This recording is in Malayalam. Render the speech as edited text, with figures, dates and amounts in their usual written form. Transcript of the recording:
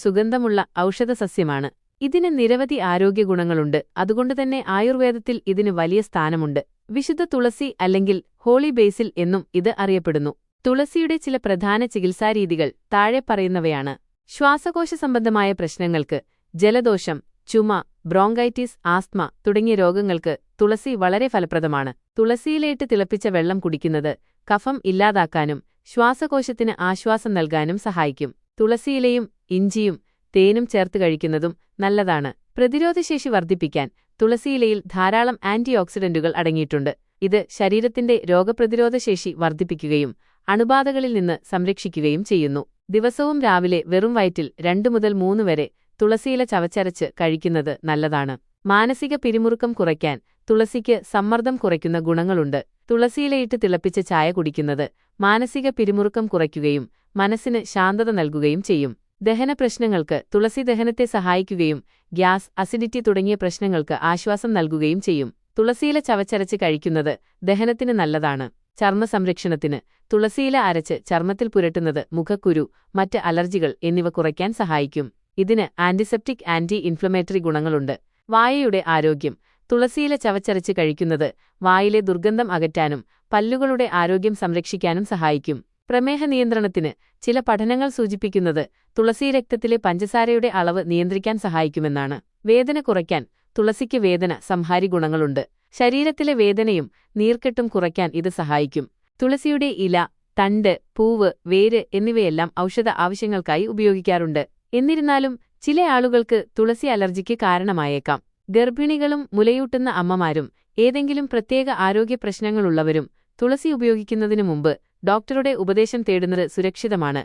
സുഗന്ധമുള്ള ഔഷധസസ്യമാണ്. ഇതിന് നിരവധി ആരോഗ്യ ഗുണങ്ങളുണ്ട്. അതുകൊണ്ടുതന്നെ ആയുർവേദത്തിൽ ഇതിന് വലിയ സ്ഥാനമുണ്ട്. വിശുദ്ധ തുളസി അല്ലെങ്കിൽ ഹോളി ബേസിൽ എന്നും ഇത് അറിയപ്പെടുന്നു. തുളസിയുടെ ചില പ്രധാന ചികിത്സാരീതികൾ താഴെ പറയുന്നവയാണ്. ശ്വാസകോശ സംബന്ധമായ പ്രശ്നങ്ങൾക്ക്, ജലദോഷം, ചുമ, ബ്രോങ്കൈറ്റിസ്, ആസ്ത്മ തുടങ്ങിയ രോഗങ്ങൾക്ക് തുളസി വളരെ ഫലപ്രദമാണ്. തുളസിയിലേട്ട് തിളപ്പിച്ച വെള്ളം കുടിക്കുന്നത് കഫം ഇല്ലാതാക്കാനും ശ്വാസകോശത്തിന് ആശ്വാസം നൽകാനും സഹായിക്കും. തുളസിയിലയും ഇഞ്ചിയും തേനും ചേർത്ത് കഴിക്കുന്നതും നല്ലതാണ്. പ്രതിരോധശേഷി വർദ്ധിപ്പിക്കാൻ തുളസിയിലയിൽ ധാരാളം ആന്റിഓക്സിഡന്റുകൾ അടങ്ങിയിട്ടുണ്ട്. ഇത് ശരീരത്തിന്റെ രോഗപ്രതിരോധശേഷി വർദ്ധിപ്പിക്കുകയും അണുബാധകളിൽ നിന്ന് സംരക്ഷിക്കുകയും ചെയ്യുന്നു. ദിവസവും രാവിലെ വെറും വയറ്റിൽ 2 മുതൽ 3 വരെ തുളസിയില ചവച്ചരച്ച് കഴിക്കുന്നത് നല്ലതാണ്. മാനസിക പിരിമുറുക്കം കുറയ്ക്കാൻ തുളസിക്ക് സമ്മർദ്ദം കുറയ്ക്കുന്ന ഗുണങ്ങളുണ്ട്. തുളസിയിലയിട്ട് തിളപ്പിച്ച ചായ കുടിക്കുന്നത് മാനസിക പിരിമുറുക്കം കുറയ്ക്കുകയും മനസ്സിന് ശാന്തത നൽകുകയും ചെയ്യും. ദഹന പ്രശ്നങ്ങൾക്ക് തുളസി ദഹനത്തെ സഹായിക്കുകയും ഗ്യാസ്, അസിഡിറ്റി തുടങ്ങിയ പ്രശ്നങ്ങൾക്ക് ആശ്വാസം നൽകുകയും ചെയ്യും. തുളസിയില ചവച്ചരച്ച് കഴിക്കുന്നത് ദഹനത്തിന് നല്ലതാണ്. ചർമ്മ സംരക്ഷണത്തിന് തുളസിയില അരച്ച് ചർമ്മത്തിൽ പുരട്ടുന്നത് മുഖക്കുരു, മറ്റ് അലർജികൾ എന്നിവ കുറയ്ക്കാൻ സഹായിക്കും. ഇതിന് ആന്റിസെപ്റ്റിക്, ആന്റി ഇൻഫ്ലമേറ്ററി ഗുണങ്ങളുണ്ട്. വായയുടെ ആരോഗ്യം തുളസിയില ചവച്ചരച്ച് കഴിക്കുന്നത് വായിലെ ദുർഗന്ധം അകറ്റാനും പല്ലുകളുടെ ആരോഗ്യം സംരക്ഷിക്കാനും സഹായിക്കും. പ്രമേഹ നിയന്ത്രണത്തിന് ചില പഠനങ്ങൾ സൂചിപ്പിക്കുന്നത് തുളസി രക്തത്തിലെ പഞ്ചസാരയുടെ അളവ് നിയന്ത്രിക്കാൻ സഹായിക്കുമെന്നാണ്. വേദന കുറയ്ക്കാൻ തുളസിക്ക് വേദന സംഹാരി ഗുണങ്ങളുണ്ട്. ശരീരത്തിലെ വേദനയും നീർക്കെട്ടും കുറയ്ക്കാൻ ഇത് സഹായിക്കും. തുളസിയുടെ ഇല, തണ്ട്, പൂവ്, വേര് എന്നിവയെല്ലാം ഔഷധ ആവശ്യങ്ങൾക്കായി ഉപയോഗിക്കാറുണ്ട്. എന്നിരുന്നാലും ചില ആളുകൾക്ക് തുളസി അലർജിക്ക് കാരണമായേക്കാം. ഗർഭിണികളും മുലയൂട്ടുന്ന അമ്മമാരും ഏതെങ്കിലും പ്രത്യേക ആരോഗ്യ പ്രശ്നങ്ങളുള്ളവരും തുളസി ഉപയോഗിക്കുന്നതിനു മുമ്പ് ഡോക്ടറുടെ ഉപദേശം തേടുന്നത് സുരക്ഷിതമാണ്.